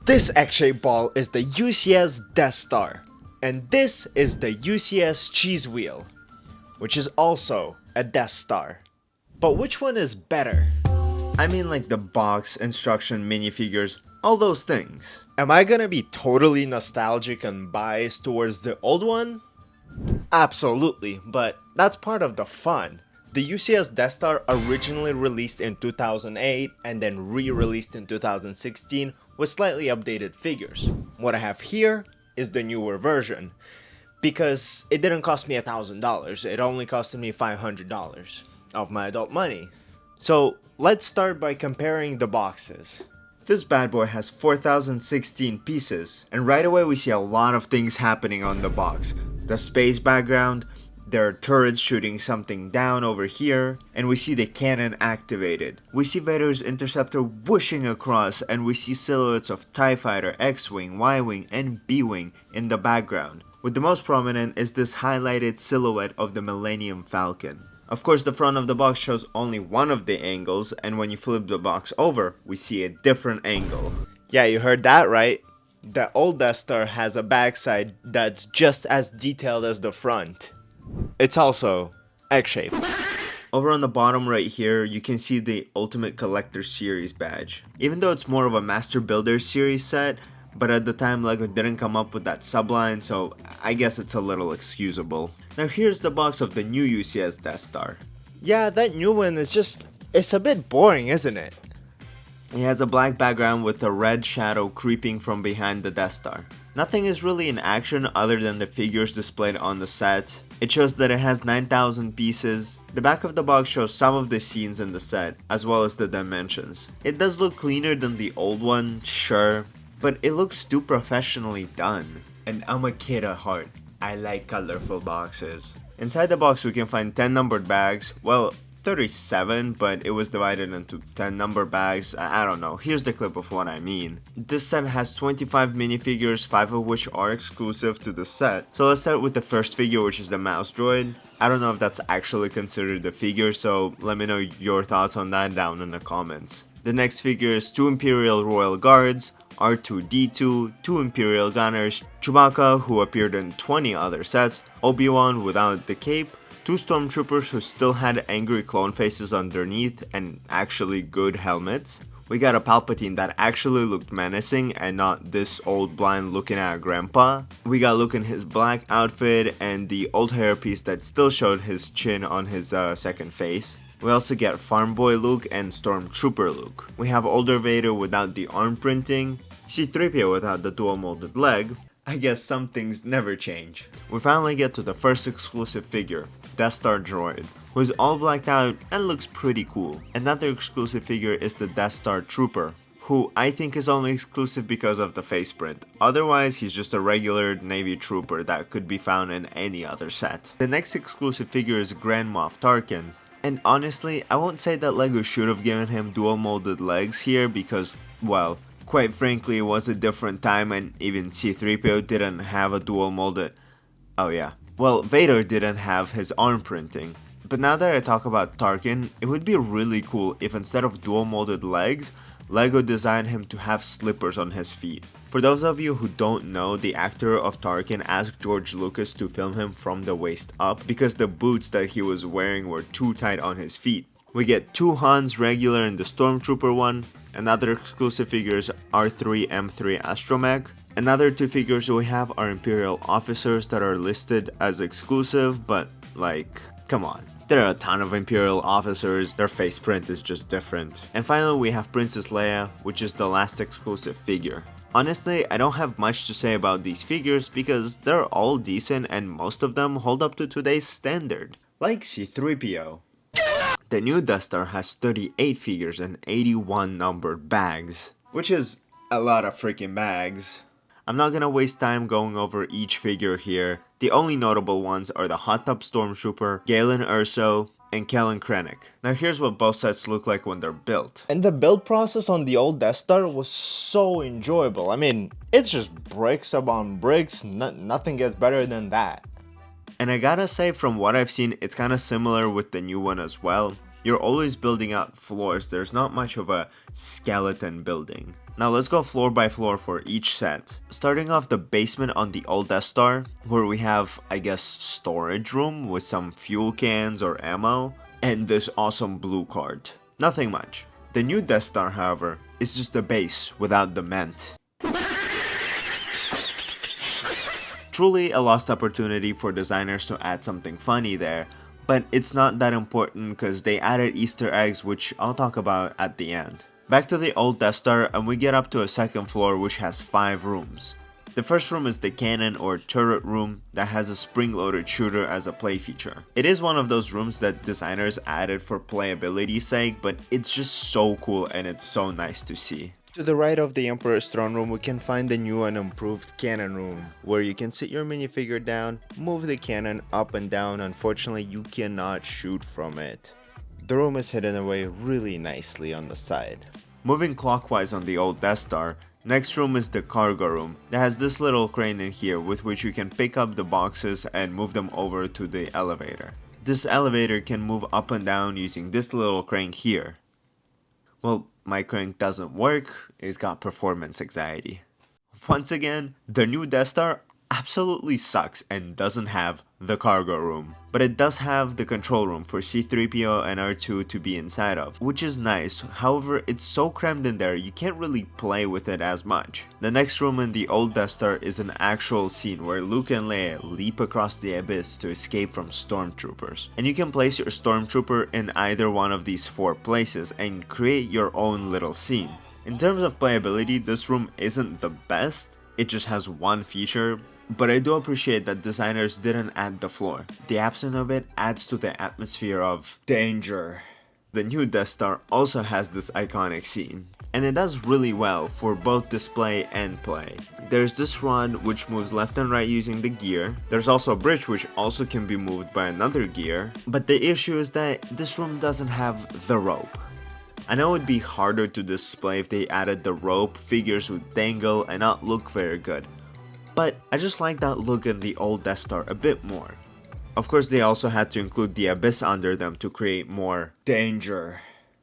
This X-shaped ball is the UCS Death Star, and this is the UCS Cheese Wheel, which is also a Death Star. But which one is better? I mean, like the box, instruction, minifigures, all those things. Am I gonna be totally nostalgic and biased towards the old one? Absolutely, but that's part of the fun. The UCS Death Star originally released in 2008 and then re-released in 2016 with slightly updated figures. What I have here is the newer version, because it didn't cost me $1,000, it only costed me $500 of my adult money. So let's start by comparing the boxes. This bad boy has 4,016 pieces, and right away we see a lot of things happening on the box. The space background, there are turrets shooting something down over here, and we see the cannon activated. We see Vader's interceptor whooshing across, and we see silhouettes of TIE Fighter, X-Wing, Y-Wing, and B-Wing in the background. With the most prominent is this highlighted silhouette of the Millennium Falcon. Of course, the front of the box shows only one of the angles, and when you flip the box over, we see a different angle. Yeah, you heard that right. The old Death Star has a backside that's just as detailed as the front. It's also X-shaped. Over on the bottom right here, you can see the Ultimate Collector Series badge. Even though it's more of a Master Builder Series set, but at the time LEGO didn't come up with that subline, so I guess it's a little excusable. Now here's the box of the new UCS Death Star. Yeah, that new one is it's a bit boring, isn't it? It has a black background with a red shadow creeping from behind the Death Star. Nothing is really in action other than the figures displayed on the set. It shows that it has 9,000 pieces. The back of the box shows some of the scenes in the set, as well as the dimensions. It does look cleaner than the old one, sure, but it looks too professionally done. And I'm a kid at heart. I like colorful boxes. Inside the box we can find 10 numbered bags. Well, 37, but it was divided into 10 number bags. I don't know. Here's the clip of what I mean. This set has 25 minifigures, 5 of which are exclusive to the set. So let's start with the first figure, which is the mouse droid. I don't know if that's actually considered a figure, so let me know your thoughts on that down in the comments. The next figure is 2 Imperial Royal Guards, R2-D2, 2 Imperial Gunners, Chewbacca, who appeared in 20 other sets, Obi-Wan without the cape, 2 Stormtroopers who still had angry clone faces underneath and actually good helmets. We got a Palpatine that actually looked menacing and not this old blind looking at grandpa. We got Luke in his black outfit and the old hairpiece that still showed his chin on his second face. We also get Farm Boy Luke and Stormtrooper Luke. We have older Vader without the arm printing, C-3PO without the dual molded leg. I guess some things never change. We finally get to the first exclusive figure, Death Star Droid, who is all blacked out and looks pretty cool. Another exclusive figure is the Death Star Trooper, who I think is only exclusive because of the face print. Otherwise, he's just a regular Navy Trooper that could be found in any other set. The next exclusive figure is Grand Moff Tarkin. And honestly, I won't say that LEGO should have given him dual molded legs here because, well, quite frankly, it was a different time and even C-3PO didn't have a dual molded... Oh yeah. Well, Vader didn't have his arm printing. But now that I talk about Tarkin, it would be really cool if instead of dual molded legs, LEGO designed him to have slippers on his feet. For those of you who don't know, the actor of Tarkin asked George Lucas to film him from the waist up because the boots that he was wearing were too tight on his feet. We get 2 Hans regular in the Stormtrooper one. Another exclusive figures R3-M3 Astromech. Another 2 figures we have are Imperial officers that are listed as exclusive, but like, come on. There are a ton of Imperial officers, their face print is just different. And finally we have Princess Leia, which is the last exclusive figure. Honestly, I don't have much to say about these figures because they're all decent and most of them hold up to today's standard, like C-3PO. The new Death Star has 38 figures and 81 numbered bags, which is a lot of freaking bags. I'm not gonna waste time going over each figure here. The only notable ones are the Hot Tub Stormtrooper, Galen Erso, and Kellen Krennic. Now here's what both sets look like when they're built. And the build process on the old Death Star was so enjoyable. I mean, it's just bricks upon bricks, nothing gets better than that. And I gotta say, from what I've seen, it's kinda similar with the new one as well. You're always building out floors, there's not much of a skeleton building. Now let's go floor by floor for each set. Starting off the basement on the old Death Star, where we have, I guess, storage room with some fuel cans or ammo, and this awesome blue card. Nothing much. The new Death Star, however, is just the base without the ment. Truly a lost opportunity for designers to add something funny there, but it's not that important because they added Easter eggs, which I'll talk about at the end. Back to the old Death Star, and we get up to a second floor which has 5 rooms. The first room is the cannon or turret room that has a spring-loaded shooter as a play feature. It is one of those rooms that designers added for playability's sake, but it's just so cool and it's so nice to see. To the right of the Emperor's throne room, we can find the new and improved cannon room, where you can sit your minifigure down, move the cannon up and down. Unfortunately, you cannot shoot from it. The room is hidden away really nicely on the side. Moving clockwise on the old Death Star, next room is the cargo room that has this little crane in here with which you can pick up the boxes and move them over to the elevator. This elevator can move up and down using this little crank here. Well, my crank doesn't work, it's got performance anxiety. Once again, the new Death Star absolutely sucks and doesn't have the cargo room. But it does have the control room for C-3PO and R2 to be inside of, which is nice. However, it's so crammed in there you can't really play with it as much. The next room in the old Death Star is an actual scene where Luke and Leia leap across the abyss to escape from stormtroopers. And you can place your stormtrooper in either one of these 4 places and create your own little scene. In terms of playability, this room isn't the best, it just has one feature, but I do appreciate that designers didn't add the floor. The absence of it adds to the atmosphere of danger. The new Death Star also has this iconic scene, and it does really well for both display and play. There's this rod which moves left and right using the gear. There's also a bridge which also can be moved by another gear, but the issue is that this room doesn't have the rope. I know it'd be harder to display if they added the rope, figures would dangle and not look very good. But I just like that look in the old Death Star a bit more. Of course, they also had to include the abyss under them to create more danger.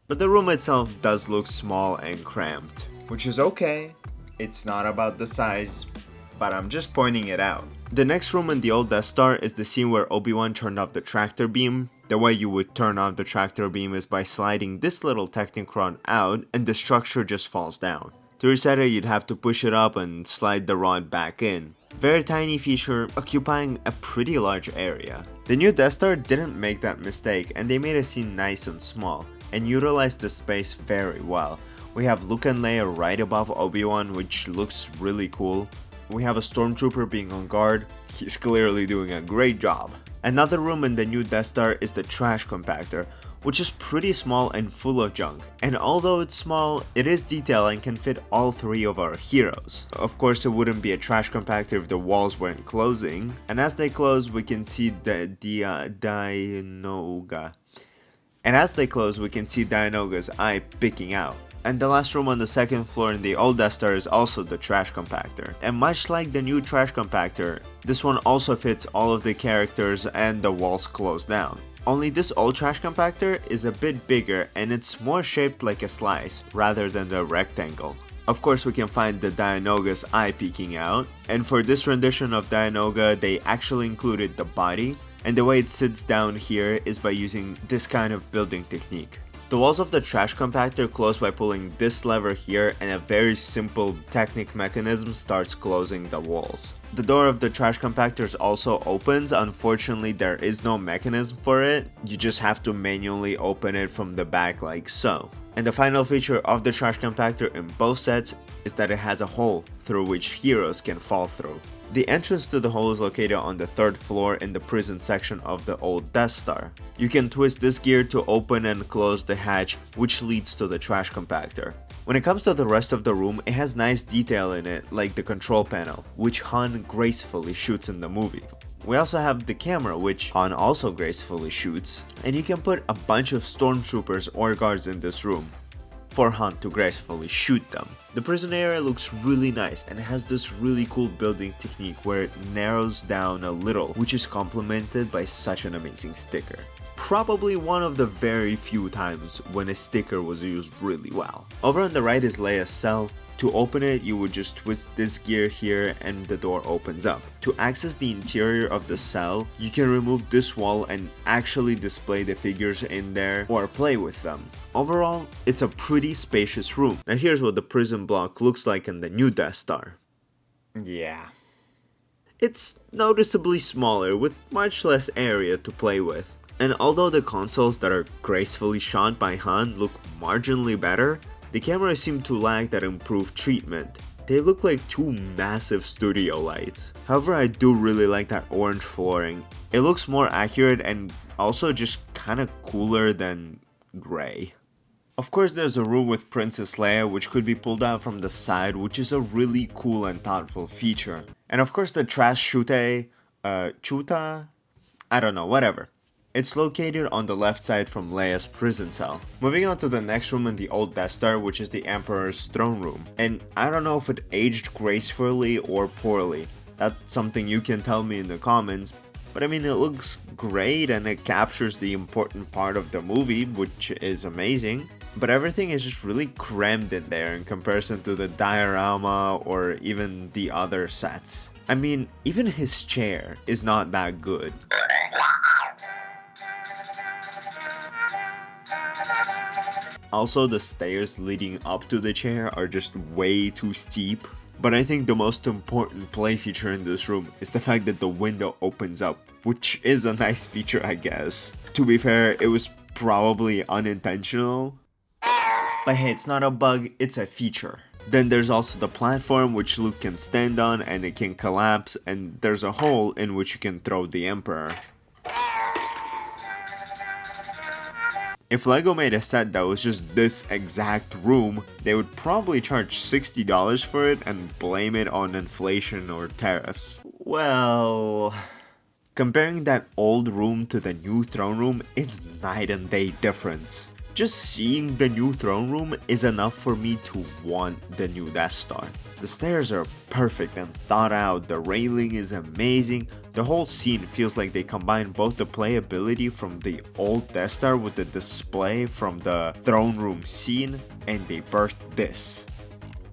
But the room itself does look small and cramped, which is okay. It's not about the size, but I'm just pointing it out. The next room in the old Death Star is the scene where Obi-Wan turned off the tractor beam. The way you would turn off the tractor beam is by sliding this little Technicron out and the structure just falls down. To reset it, you'd have to push it up and slide the rod back in. Very tiny feature, occupying a pretty large area. The new Death Star didn't make that mistake, and they made a scene nice and small, and utilized the space very well. We have Luke and Leia right above Obi-Wan, which looks really cool. We have a stormtrooper being on guard. He's clearly doing a great job. Another room in the new Death Star is the trash compactor, which is pretty small and full of junk, and although it's small, it is detailed and can fit all 3 of our heroes. Of course, it wouldn't be a trash compactor if the walls weren't closing, and as they close we can see the Dianoga. And as they close we can see Dianoga's eye picking out. And the last room on the second floor in the old Death Star is also the trash compactor. And much like the new trash compactor, this one also fits all of the characters and the walls close down. Only this old trash compactor is a bit bigger and it's more shaped like a slice rather than the rectangle. Of course we can find the Dianoga's eye peeking out, and for this rendition of Dianoga they actually included the body, and the way it sits down here is by using this kind of building technique. The walls of the trash compactor close by pulling this lever here, and a very simple technique mechanism starts closing the walls. The door of the trash compactor also opens. Unfortunately, there is no mechanism for it. You just have to manually open it from the back like so. And the final feature of the trash compactor in both sets is that it has a hole through which heroes can fall through. The entrance to the hole is located on the 3rd floor in the prison section of the old Death Star. You can twist this gear to open and close the hatch, which leads to the trash compactor. When it comes to the rest of the room, it has nice detail in it, like the control panel, which Han gracefully shoots in the movie. We also have the camera, which Han also gracefully shoots, and you can put a bunch of stormtroopers or guards in this room for Han to gracefully shoot them. The prison area looks really nice and has this really cool building technique where it narrows down a little, which is complemented by such an amazing sticker. probably one of the very few times when a sticker was used really well. Over on the right is Leia's cell. To open it, you would just twist this gear here and the door opens up. To access the interior of the cell, you can remove this wall and actually display the figures in there or play with them. Overall, it's a pretty spacious room. Now here's what the prison block looks like in the new Death Star. Yeah. It's noticeably smaller with much less area to play with. And although the consoles that are gracefully shot by Han look marginally better, the cameras seem to lack that improved treatment. They look like two massive studio lights. However, I do really like that orange flooring. It looks more accurate and also just kinda cooler than gray. Of course, there's a room with Princess Leia which could be pulled out from the side, which is a really cool and thoughtful feature. And of course the trash chute, chuta? I don't know, whatever. It's located on the left side from Leia's prison cell. Moving on to the next room in the old Death Star, which is the Emperor's throne room. And I don't know if it aged gracefully or poorly. That's something you can tell me in the comments. But I mean, it looks great and it captures the important part of the movie, which is amazing. But everything is just really crammed in there in comparison to the diorama or even the other sets. I mean, even his chair is not that good. Also, the stairs leading up to the chair are just way too steep. But I think the most important play feature in this room is the fact that the window opens up, which is a nice feature, I guess. To be fair, it was probably unintentional. But hey, it's not a bug, it's a feature. Then there's also the platform which Luke can stand on and it can collapse, and there's a hole in which you can throw the Emperor. If LEGO made a set that was just this exact room, they would probably charge $60 for it and blame it on inflation or tariffs. Well, comparing that old room to the new throne room is night and day difference. Just seeing the new throne room is enough for me to want the new Death Star. The stairs are perfect and thought out, the railing is amazing, the whole scene feels like they combine both the playability from the old Death Star with the display from the throne room scene, and they birthed this.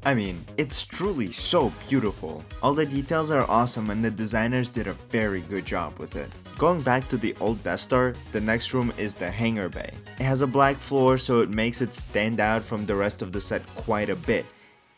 I mean, it's truly so beautiful. All the details are awesome and the designers did a very good job with it. Going back to the old Death Star, the next room is the hangar bay. It has a black floor so it makes it stand out from the rest of the set quite a bit.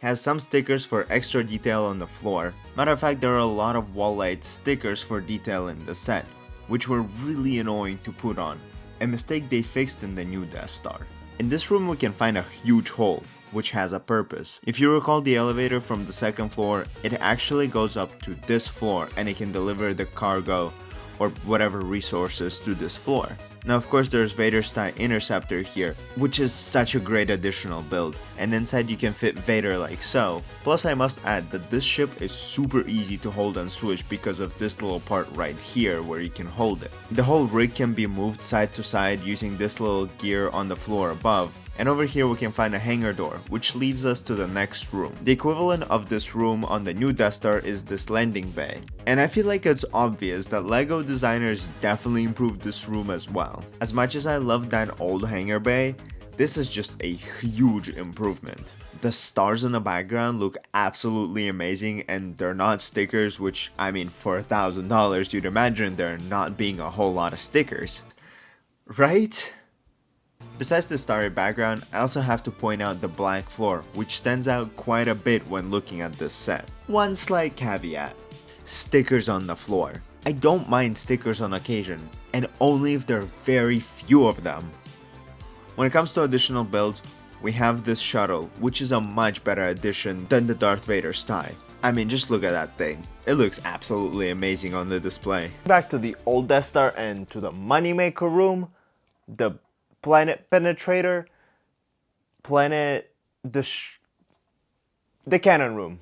It has some stickers for extra detail on the floor. Matter of fact, there are a lot of wall light stickers for detail in the set, which were really annoying to put on, a mistake they fixed in the new Death Star. In this room we can find a huge hole, which has a purpose. If you recall the elevator from the second floor, it actually goes up to this floor and it can deliver the cargo or whatever resources to this floor. Now of course there's Vader's TIE Interceptor here, which is such a great additional build, and inside you can fit Vader like so. Plus I must add that this ship is super easy to hold and switch because of this little part right here where you can hold it. The whole rig can be moved side to side using this little gear on the floor above. And over here we can find a hangar door, which leads us to the next room. The equivalent of this room on the new Death Star is this landing bay. And I feel like it's obvious that LEGO designers definitely improved this room as well. As much as I love that old hangar bay, this is just a huge improvement. The stars in the background look absolutely amazing and they're not stickers, which I mean for $1,000 you'd imagine there not being a whole lot of stickers. Right? Besides the starry background, I also have to point out the black floor, which stands out quite a bit when looking at this set. One slight caveat: stickers on the floor. I don't mind stickers on occasion, and only if there are very few of them. When it comes to additional builds, we have this shuttle, which is a much better addition than the Darth Vader's TIE. I mean, just look at that thing. It looks absolutely amazing on the display. Back to the old Death Star and to the Moneymaker room, the Planet Penetrator, the cannon room.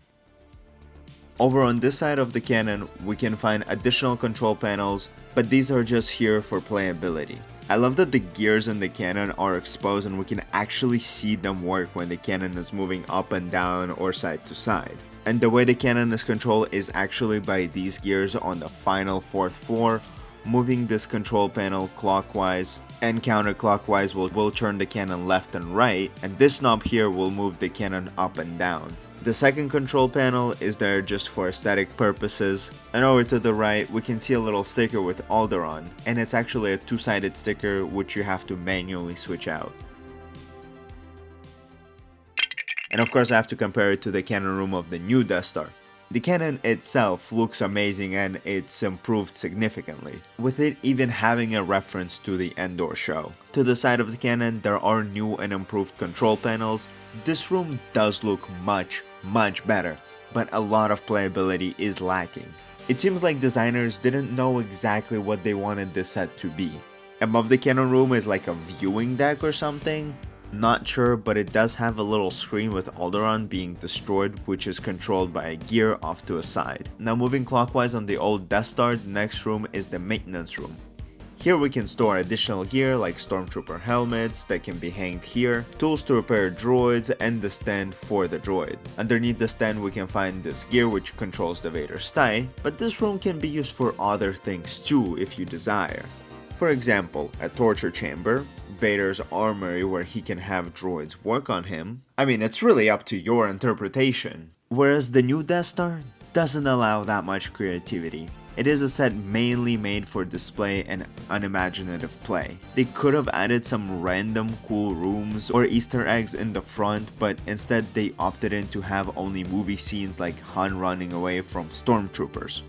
Over on this side of the cannon, we can find additional control panels, but these are just here for playability. I love that the gears in the cannon are exposed and we can actually see them work when the cannon is moving up and down or side to side. And the way the cannon is controlled is actually by these gears on the final 4th floor, moving this control panel clockwise and counterclockwise will turn the cannon left and right, and this knob here will move the cannon up and down. The second control panel is there just for aesthetic purposes, and over to the right we can see a little sticker with Alderaan, and it's actually a two-sided sticker which you have to manually switch out. And of course I have to compare it to the cannon room of the new Death Star. The cannon itself looks amazing and it's improved significantly, with it even having a reference to the Endor show. To the side of the cannon there are new and improved control panels. This room does look much better, but a lot of playability is lacking. It seems like designers didn't know exactly what they wanted this set to be. Above the cannon room is like a viewing deck or something. Not sure, but it does have a little screen with Alderaan being destroyed, which is controlled by a gear off to a side. Now moving clockwise on the old Death Star, the next room is the maintenance room. Here we can store additional gear like stormtrooper helmets that can be hanged here, tools to repair droids, and the stand for the droid. Underneath the stand we can find this gear which controls the Vader's tie, but this room can be used for other things too if you desire. For example, a torture chamber, Vader's armory where he can have droids work on him. I mean, it's really up to your interpretation. Whereas the new Death Star doesn't allow that much creativity. It is a set mainly made for display and unimaginative play. They could have added some random cool rooms or Easter eggs in the front, but instead they opted in to have only movie scenes like Han running away from stormtroopers.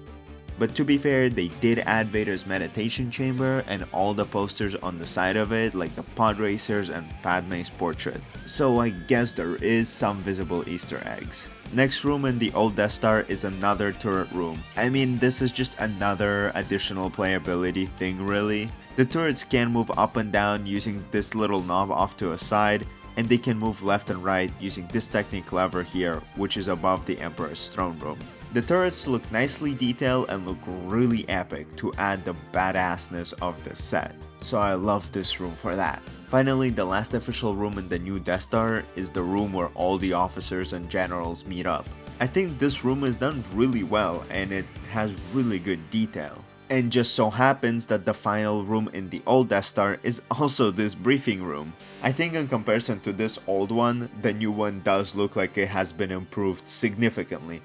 But to be fair, they did add Vader's meditation chamber and all the posters on the side of it, like the pod racers and Padme's portrait. So I guess there is some visible Easter eggs. Next room in the old Death Star is another turret room. I mean, this is just another additional playability thing really. The turrets can move up and down using this little knob off to a side, and they can move left and right using this technique lever here, which is above the Emperor's throne room. The turrets look nicely detailed and look really epic to add the badassness of the set, so I love this room for that. Finally, the last official room in the new Death Star is the room where all the officers and generals meet up. I think this room is done really well and it has really good detail. And just so happens that the final room in the old Death Star is also this briefing room. I think in comparison to this old one, the new one does look like it has been improved significantly.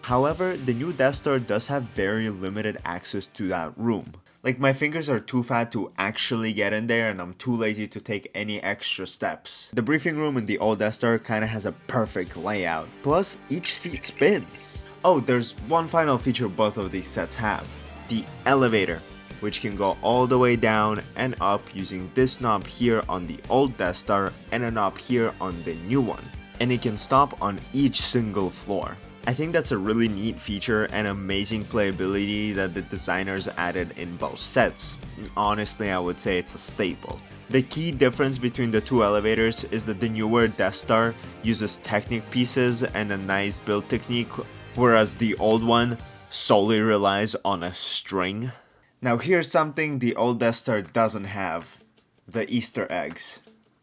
However, the new Death Star does have very limited access to that room. Like, my fingers are too fat to actually get in there and I'm too lazy to take any extra steps. The briefing room in the old Death Star kinda has a perfect layout. Plus, each seat spins. Oh, there's one final feature both of these sets have. The elevator, which can go all the way down and up using this knob here on the old Death Star and a knob here on the new one. And it can stop on each single floor. I think that's a really neat feature and amazing playability that the designers added in both sets. Honestly, I would say it's a staple. The key difference between the two elevators is that the newer Death Star uses Technic pieces and a nice build technique, whereas the old one solely relies on a string. Now here's something the old Death Star doesn't have: the Easter eggs.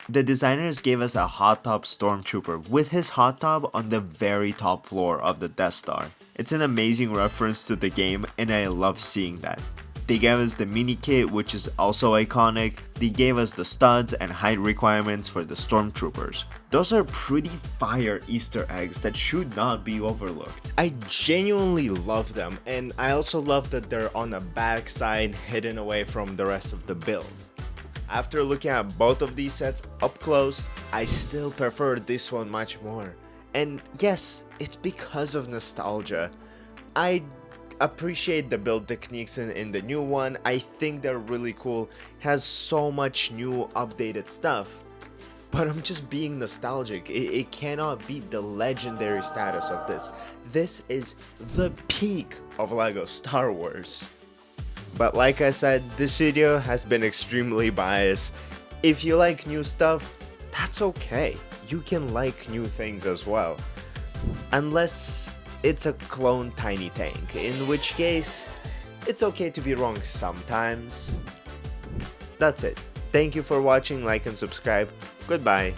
The designers gave us a hot tub stormtrooper with his hot tub on the very top floor of the Death Star. It's an amazing reference to the game and I love seeing that. They gave us the mini kit, which is also iconic. They gave us the studs and height requirements for the stormtroopers. Those are pretty fire Easter eggs that should not be overlooked. I genuinely love them, and I also love that they're on the back side hidden away from the rest of the build. After looking at both of these sets up close, I still prefer this one much more. And yes, it's because of nostalgia. I appreciate the build techniques in the new one. I think they're really cool, has so much new updated stuff. But I'm just being nostalgic. It cannot beat the legendary status of this. This is the peak of LEGO Star Wars. But like I said, this video has been extremely biased. If you like new stuff, that's okay. You can like new things as well. Unless it's a clone Tiny Tank, in which case, it's okay to be wrong sometimes. That's it. Thank you for watching, like and subscribe. Goodbye.